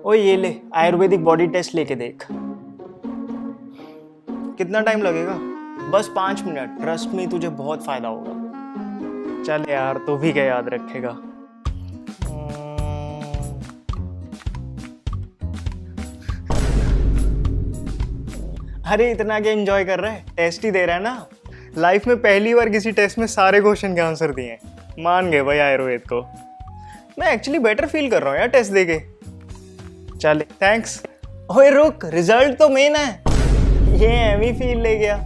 ओ ये ले Ayurvedic body test लेके देख। कितना टाइम लगेगा? बस 5 मिनट, ट्रस्ट मी तुझे बहुत फायदा होगा। चल यार, तू भी क्या याद रखेगा। अरे इतना क्या एंजॉय कर रहा है? टेस्ट ही दे रहा है ना। लाइफ में पहली बार किसी टेस्ट में सारे क्वेश्चन के आंसर दिए। मान गए भाई आयुर्वेद को। मैं एक्चुअली बेटर फील कर रहा हूँ यार टेस्ट देके। चल थैंक्स। ओए रुक, रिजल्ट तो मेन है। ये एमी फील ले गया।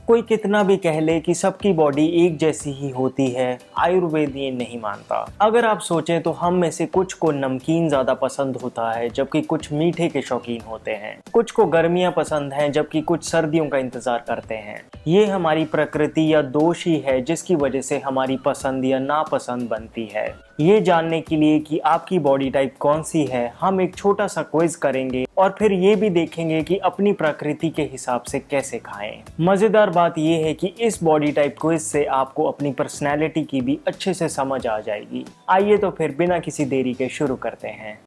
कोई कितना भी कह ले कि सबकी बॉडी एक जैसी ही होती है, आयुर्वेद ये नहीं मानता। अगर आप सोचें तो हम में से कुछ को नमकीन ज्यादा पसंद होता है, जबकि कुछ मीठे के शौकीन होते हैं। कुछ को गर्मियां पसंद हैं, जबकि कुछ सर्दियों का इंतजार करते हैं। ये हमारी प्रकृति या दोष ही है जिसकी वजह से हमारी पसंद या नापसंद बनती है। ये जानने के लिए कि आपकी बॉडी टाइप कौन सी है, हम एक छोटा सा क्विज करेंगे और फिर ये भी देखेंगे कि अपनी प्रकृति के हिसाब से कैसे खाएं। मजेदार बात ये है कि इस बॉडी टाइप क्विज से आपको अपनी पर्सनैलिटी की भी अच्छे से समझ आ जाएगी। आइए तो फिर बिना किसी देरी के शुरू करते हैं।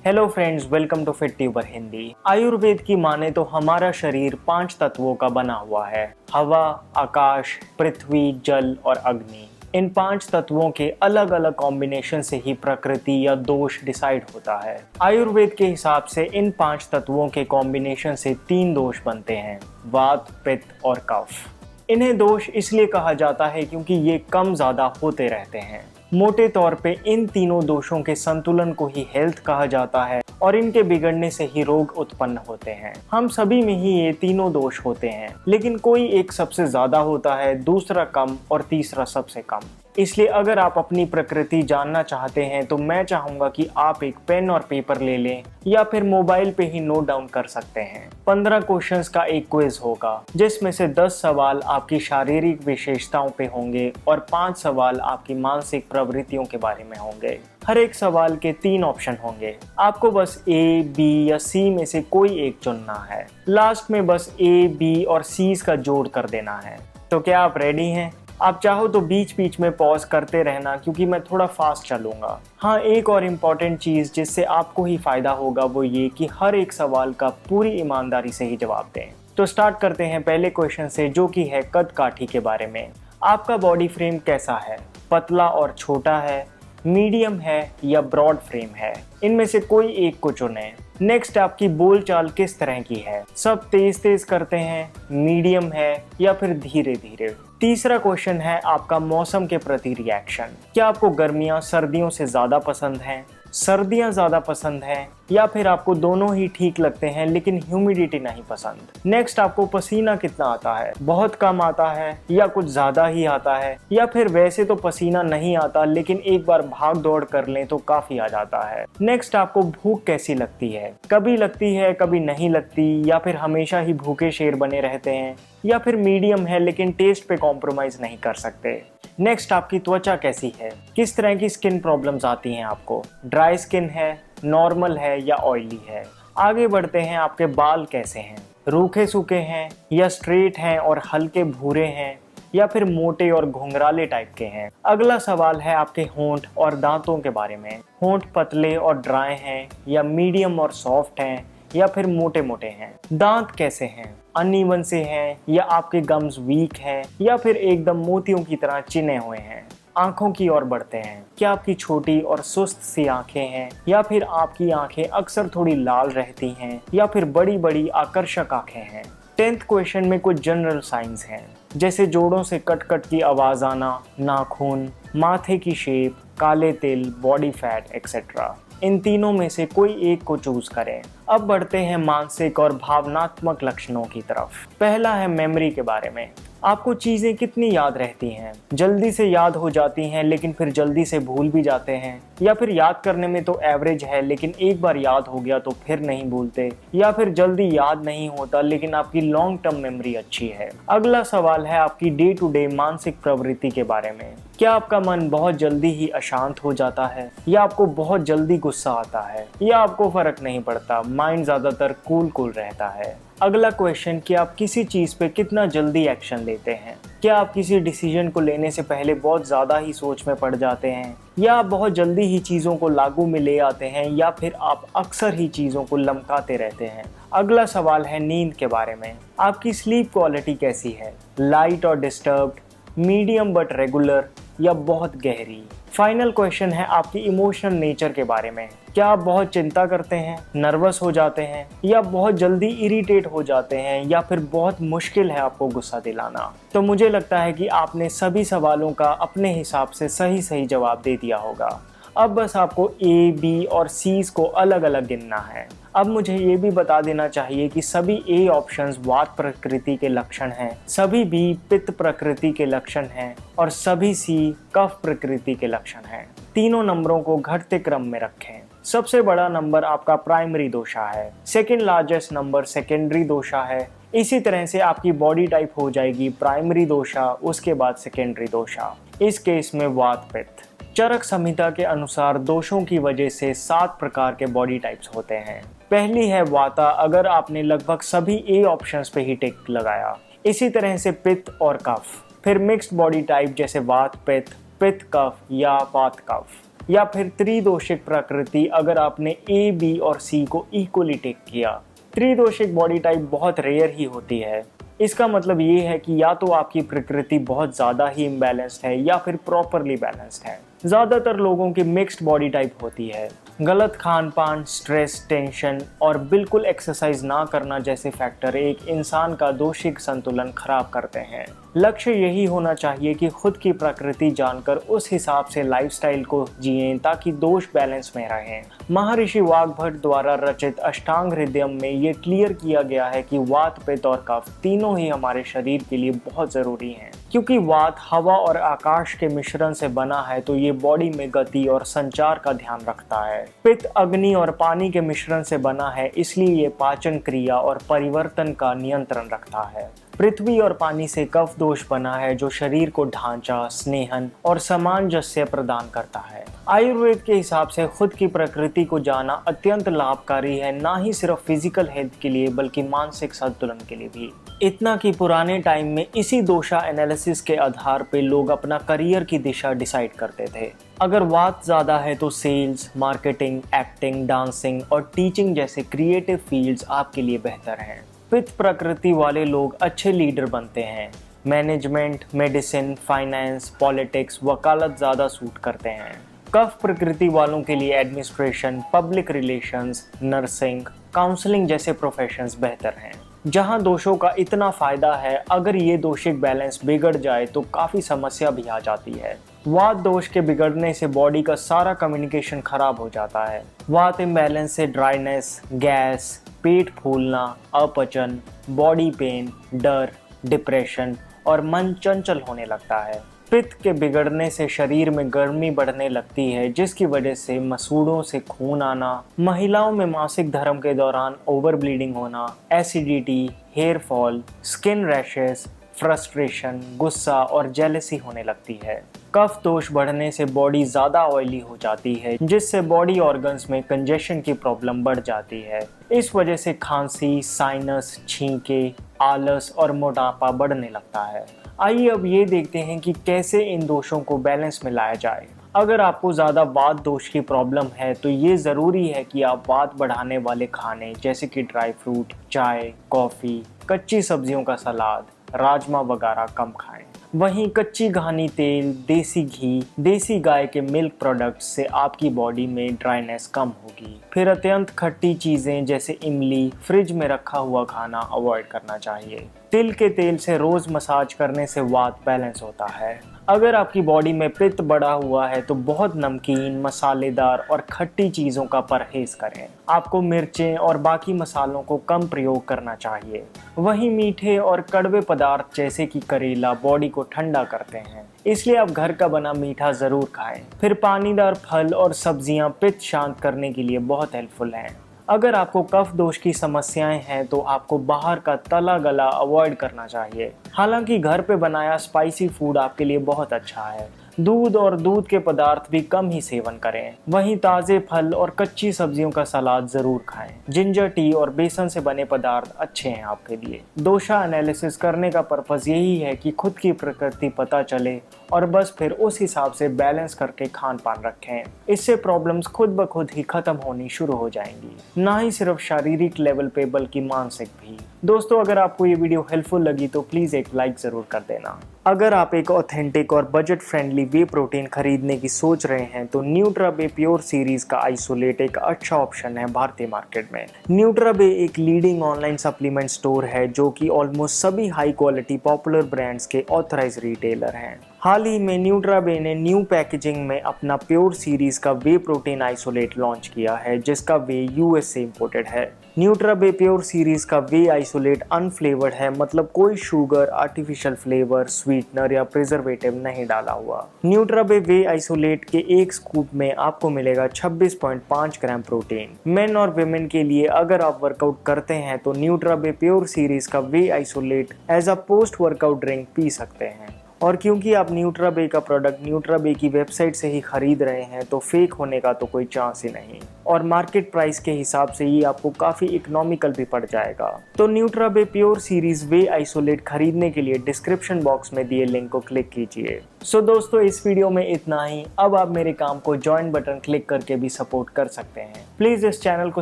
Hello friends, welcome to Fit Tuber Hindi. Ayurveda की माने तो हमारा शरीर 5 तत्वों का बना हुआ है। हवा, आकाश, पृथ्वी, जल और अग्नि। इन 5 तत्वों के अलग अलग कॉम्बिनेशन से ही प्रकृति या दोष डिसाइड होता है। आयुर्वेद के हिसाब से इन 5 तत्वों के कॉम्बिनेशन से 3 दोष बनते हैं, वात, पित्त और कफ। इन्हें दोष इसलिए कहा जाता है क्योंकि ये कम ज्यादा होते रहते हैं। मोटे तौर पे इन तीनों दोषों के संतुलन को ही हेल्थ कहा जाता है और इनके बिगड़ने से ही रोग उत्पन्न होते हैं। हम सभी में ही ये तीनों दोष होते हैं, लेकिन कोई एक सबसे ज्यादा होता है, दूसरा कम और तीसरा सबसे कम। इसलिए अगर आप अपनी प्रकृति जानना चाहते हैं तो मैं चाहूंगा कि आप एक पेन और पेपर ले लें या फिर मोबाइल पे ही नोट डाउन कर सकते हैं। 15 क्वेश्चंस का एक क्विज होगा, जिसमें से 10 सवाल आपकी शारीरिक विशेषताओं पे होंगे और 5 सवाल आपकी मानसिक प्रवृत्तियों के बारे में होंगे। हर एक सवाल के 3 ऑप्शन होंगे। आपको बस ए, बी या सी में से कोई एक चुनना है। लास्ट में बस ए, बी और सी का जोड़ कर देना है। तो क्या आप रेडी हैं? आप चाहो तो बीच बीच में पॉज करते रहना, क्योंकि मैं थोड़ा फास्ट चलूंगा। हाँ, एक और इम्पॉर्टेंट चीज़ जिससे आपको ही फायदा होगा वो ये कि हर एक सवाल का पूरी ईमानदारी से ही जवाब दें। तो स्टार्ट करते हैं पहले क्वेश्चन से, जो कि है कद काठी के बारे में। आपका बॉडी फ्रेम कैसा है? पतला और छोटा है, मीडियम है या ब्रॉड फ्रेम है? इनमें से कोई एक को चुनें। नेक्स्ट, आपकी बोलचाल किस तरह की है? सब तेज तेज करते हैं, मीडियम है या फिर धीरे धीरे? तीसरा क्वेश्चन है आपका मौसम के प्रति रिएक्शन। क्या आपको गर्मियां सर्दियों से ज्यादा पसंद हैं, सर्दियां ज्यादा पसंद हैं या फिर आपको दोनों ही ठीक लगते हैं लेकिन ह्यूमिडिटी नहीं पसंद? नेक्स्ट, आपको पसीना कितना आता है? बहुत कम आता है या कुछ ज्यादा ही आता है, या फिर वैसे तो पसीना नहीं आता लेकिन एक बार भाग दौड़ कर लें तो काफी आ जाता है? नेक्स्ट, आपको भूख कैसी लगती है? कभी लगती है, कभी नहीं लगती, या फिर हमेशा ही भूखे शेर बने रहते हैं, या फिर मीडियम है लेकिन टेस्ट पे कॉम्प्रोमाइज नहीं कर सकते? नेक्स्ट, आपकी त्वचा कैसी है? किस तरह की स्किन प्रॉब्लम्स आती हैं आपको? ड्राई स्किन है, नॉर्मल है या ऑयली है? आगे बढ़ते हैं, आपके बाल कैसे हैं? रूखे सूखे हैं या स्ट्रेट हैं और हल्के भूरे हैं, या फिर मोटे और घुंघराले टाइप के हैं? अगला सवाल है आपके होंठ और दांतों के बारे में। होंठ पतले और ड्राई हैं या मीडियम और सॉफ्ट हैं या फिर मोटे मोटे हैं? दांत कैसे हैं? अनइवन से हैं या आपके गम्स वीक हैं या फिर एकदम मोतियों की तरह चिने हुए हैं? आंखों की ओर बढ़ते हैं। क्या आपकी छोटी और सुस्त सी आंखें हैं या फिर आपकी आंखें अक्सर थोड़ी लाल रहती हैं या फिर बड़ी बड़ी आकर्षक आंखें हैं? 10th क्वेश्चन में कुछ जनरल साइंस हैं, जैसे जोड़ों से कट कट की आवाज आना, नाखून, माथे की शेप, काले तिल, बॉडी फैट एक्सेट्रा। इन तीनों में से कोई एक को चूज करें। अब बढ़ते हैं मानसिक और भावनात्मक लक्षणों की तरफ। पहला है मेमोरी के बारे में। आपको चीजें कितनी याद रहती हैं? जल्दी से याद हो जाती हैं लेकिन फिर जल्दी से भूल भी जाते हैं, या फिर याद करने में तो एवरेज है लेकिन एक बार याद हो गया तो फिर नहीं भूलते, या फिर जल्दी याद नहीं होता लेकिन आपकी लॉन्ग टर्म मेमोरी अच्छी है? अगला सवाल है आपकी डे टू डे मानसिक प्रवृत्ति के बारे में। क्या आपका मन बहुत जल्दी ही अशांत हो जाता है, या आपको बहुत जल्दी गुस्सा आता है, या आपको फर्क नहीं पड़ता, माइंड ज्यादातर कूल रहता है? अगला क्वेश्चन कि आप किसी चीज़ पे कितना जल्दी एक्शन लेते हैं। क्या आप किसी डिसीजन को लेने से पहले बहुत ज़्यादा ही सोच में पड़ जाते हैं, या आप बहुत जल्दी ही चीज़ों को लागू में ले आते हैं, या फिर आप अक्सर ही चीज़ों को लमकाते रहते हैं। अगला सवाल है नींद के बारे में। आपकी स्लीप क्वालिटी कैसी है, लाइट और डिस्टर्ब्ड, मीडियम बट रेगुलर, या बहुत गहरी। फाइनल क्वेश्चन है आपकी इमोशनल नेचर के बारे में। क्या आप बहुत चिंता करते हैं, नर्वस हो जाते हैं, या बहुत जल्दी इरिटेट हो जाते हैं, या फिर बहुत मुश्किल है आपको गुस्सा दिलाना। तो मुझे लगता है कि आपने सभी सवालों का अपने हिसाब से सही जवाब दे दिया होगा। अब बस आपको ए, बी और सीज को अलग अलग गिनना है। अब मुझे ये भी बता देना चाहिए कि सभी ए ऑप्शंस वात प्रकृति के लक्षण हैं, सभी बी पित्त प्रकृति के लक्षण हैं, और सभी सी कफ प्रकृति के लक्षण हैं। तीनों नंबरों को घटते क्रम में रखें। सबसे बड़ा नंबर आपका प्राइमरी दोषा है, सेकेंड लार्जेस्ट नंबर सेकेंडरी दोषा है। इसी तरह से आपकी बॉडी टाइप हो जाएगी प्राइमरी दोषा, उसके बाद सेकेंडरी दोषा। इस केस में वात पित्त। चरक संहिता के अनुसार दोषों की वजह से 7 प्रकार के बॉडी टाइप्स होते हैं। पहली है वाता, अगर आपने लगभग सभी ए ऑप्शंस पे ही टिक लगाया। इसी तरह से पित्त और कफ। फिर मिक्स्ड बॉडी टाइप जैसे वात पित्त, पित्त कफ या वात कफ। या फिर त्रिदोषिक प्रकृति, अगर आपने ए, बी और सी को इक्वली टिक किया। त्रिदोषिक बॉडी टाइप बहुत रेयर ही होती है। इसका मतलब ये है कि या तो आपकी प्रकृति बहुत ज़्यादा ही इम्बैलेंस्ड है, या फिर प्रॉपरली बैलेंस्ड है। ज़्यादातर लोगों की मिक्स्ड बॉडी टाइप होती है। गलत खान पान, स्ट्रेस, टेंशन और बिल्कुल एक्सरसाइज ना करना जैसे फैक्टर एक इंसान का दोषिक संतुलन खराब करते हैं। लक्ष्य यही होना चाहिए कि खुद की प्रकृति जानकर उस हिसाब से लाइफस्टाइल को जिएं ताकि दोष बैलेंस में रहें। महर्षि वाग्भट द्वारा रचित अष्टांग हृदयम में ये क्लियर किया गया है कि वात, पित्त और कफ तीनों ही हमारे शरीर के लिए बहुत ज़रूरी हैं। क्योंकि वात हवा और आकाश के मिश्रण से बना है, तो ये बॉडी में गति और संचार का ध्यान रखता है। पित्त अग्नि और पानी के मिश्रण से बना है, इसलिए ये पाचन क्रिया और परिवर्तन का नियंत्रण रखता है। पृथ्वी और पानी से कफ दोष बना है, जो शरीर को ढांचा, स्नेहन और सामंजस्य प्रदान करता है। आयुर्वेद के हिसाब से खुद की प्रकृति को जाना अत्यंत लाभकारी है, ना ही सिर्फ फिजिकल हेल्थ के लिए बल्कि मानसिक संतुलन के लिए भी। इतना कि पुराने टाइम में इसी दोषा एनालिसिस के आधार पे लोग अपना करियर की दिशा डिसाइड करते थे। अगर वात ज़्यादा है तो सेल्स, मार्केटिंग, एक्टिंग, डांसिंग और टीचिंग जैसे क्रिएटिव फील्ड्स आपके लिए बेहतर हैं। पित्त प्रकृति वाले लोग अच्छे लीडर बनते हैं। मैनेजमेंट, मेडिसिन, फाइनेंस, पॉलिटिक्स, वकालत ज़्यादा सूट करते हैं। कफ प्रकृति वालों के लिए administration, public relations, nursing, counselling जैसे प्रोफेशंस बेहतर हैं। जहां दोषों का इतना फायदा है, अगर ये दोषिक बैलेंस बिगड़ जाए तो काफ़ी समस्या भी आ जाती है। वात दोष के बिगड़ने से बॉडी का सारा कम्युनिकेशन खराब हो जाता है। वात इम्बैलेंस से ड्राइनेस, गैस, पेट फूलना, अपचन, बॉडी पेन, डर, डिप्रेशन और मन चंचल होने लगता है। पित्त के बिगड़ने से शरीर में गर्मी बढ़ने लगती है, जिसकी वजह से मसूड़ों से खून आना, महिलाओं में मासिक धर्म के दौरान ओवर ब्लीडिंग होना, acidity, hair fall, skin rashes, frustration, गुस्सा और जेलसी होने लगती है। कफ दोष बढ़ने से बॉडी ज़्यादा ऑयली हो जाती है, जिससे बॉडी ऑर्गन्स में कंजेशन की प्रॉब्लम बढ़ जाती है। इस वजह से खांसी, साइनस, छींके, आलस और मोटापा बढ़ने लगता है। आइए अब ये देखते हैं कि कैसे इन दोषों को बैलेंस में लाया जाए। अगर आपको ज़्यादा वात दोष की प्रॉब्लम है तो ये ज़रूरी है कि आप वात बढ़ाने वाले खाने जैसे कि ड्राई फ्रूट, चाय, कॉफ़ी, कच्ची सब्जियों का सलाद, राजमा वगैरह कम खाएं। वहीं कच्ची घानी तेल, देसी घी, देसी गाय के मिल्क प्रोडक्ट्स से आपकी बॉडी में ड्राइनेस कम होगी। फिर अत्यंत खट्टी चीज़ें जैसे इमली, फ्रिज में रखा हुआ खाना अवॉइड करना चाहिए। तिल के तेल से रोज़ मसाज करने से वात बैलेंस होता है। अगर आपकी बॉडी में पित्त बढ़ा हुआ है तो बहुत नमकीन, मसालेदार और खट्टी चीज़ों का परहेज करें। आपको मिर्चें और बाकी मसालों को कम प्रयोग करना चाहिए। वहीं मीठे और कड़वे पदार्थ जैसे कि करेला बॉडी को ठंडा करते हैं, इसलिए आप घर का बना मीठा ज़रूर खाएं। फिर पानीदार फल और सब्जियां पित्त शांत करने के लिए बहुत हेल्पफुल हैं। अगर आपको कफ दोष की समस्याएं हैं तो आपको बाहर का तला गला अवॉइड करना चाहिए। हालांकि घर पे बनाया स्पाइसी फूड आपके लिए बहुत अच्छा है। दूध और दूध के पदार्थ भी कम ही सेवन करें। वहीं ताज़े फल और कच्ची सब्जियों का सलाद ज़रूर खाएं। जिंजर टी और बेसन से बने पदार्थ अच्छे हैं आपके लिए। दोषा एनालिसिस करने का पर्पज़ यही है कि खुद की प्रकृति पता चले और बस फिर उस हिसाब से बैलेंस करके खान पान रखें। इससे प्रॉब्लम्स खुद ब खुद ही खत्म होनी शुरू हो जाएंगी, ना ही सिर्फ शारीरिक लेवल पे बल्कि मानसिक भी। दोस्तों, अगर आपको ये वीडियो हेल्पफुल लगी तो प्लीज़ एक लाइक ज़रूर कर देना। अगर आप एक ऑथेंटिक और बजट फ्रेंडली वे प्रोटीन खरीदने की सोच रहे हैं तो न्यूट्राबे प्योर सीरीज का आइसोलेट एक अच्छा ऑप्शन है भारतीय मार्केट में। न्यूट्राबे एक लीडिंग ऑनलाइन सप्लीमेंट स्टोर है जो कि ऑलमोस्ट सभी हाई क्वालिटी पॉपुलर ब्रांड्स के ऑथराइज रिटेलर हैं। हाल ही में न्यूट्राबे ने न्यू पैकेजिंग में अपना प्योर सीरीज का वे प्रोटीन आइसोलेट लॉन्च किया है, जिसका वे यूएस से इंपोर्टेड है। न्यूट्राबे प्योर सीरीज का वे आइसोलेट अनफ्लेवर्ड है, मतलब कोई शुगर, आर्टिफिशियल फ्लेवर, स्वीटनर या प्रिजर्वेटिव नहीं डाला हुआ। न्यूट्राबे वे आइसोलेट के एक स्कूप में आपको मिलेगा 26.5 ग्राम प्रोटीन। मेन और विमेन के लिए अगर आप वर्कआउट करते हैं तो न्यूट्राबे प्योर सीरीज का whey isolate as a post workout drink पी सकते हैं। और क्योंकि आप न्यूट्राबे का प्रोडक्ट न्यूट्राबे की वेबसाइट से ही खरीद रहे हैं तो फेक होने का तो कोई चांस ही नहीं, और मार्केट प्राइस के हिसाब से ये आपको काफ़ी इकोनॉमिकल भी पड़ जाएगा। तो न्यूट्राबे प्योर सीरीज वे आइसोलेट खरीदने के लिए डिस्क्रिप्शन बॉक्स में दिए लिंक को क्लिक कीजिए। सो दोस्तों, इस वीडियो में इतना ही। अब आप मेरे काम को ज्वाइन बटन क्लिक करके भी सपोर्ट कर सकते हैं। प्लीज़ इस चैनल को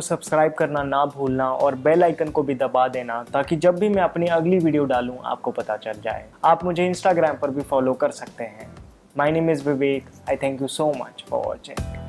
सब्सक्राइब करना ना भूलना और बेल आइकन को भी दबा देना ताकि जब भी मैं अपनी अगली वीडियो डालूं आपको पता चल जाए। आप मुझे इंस्टाग्राम पर भी फॉलो कर सकते हैं। My name is Vivek. I thank you so much for watching.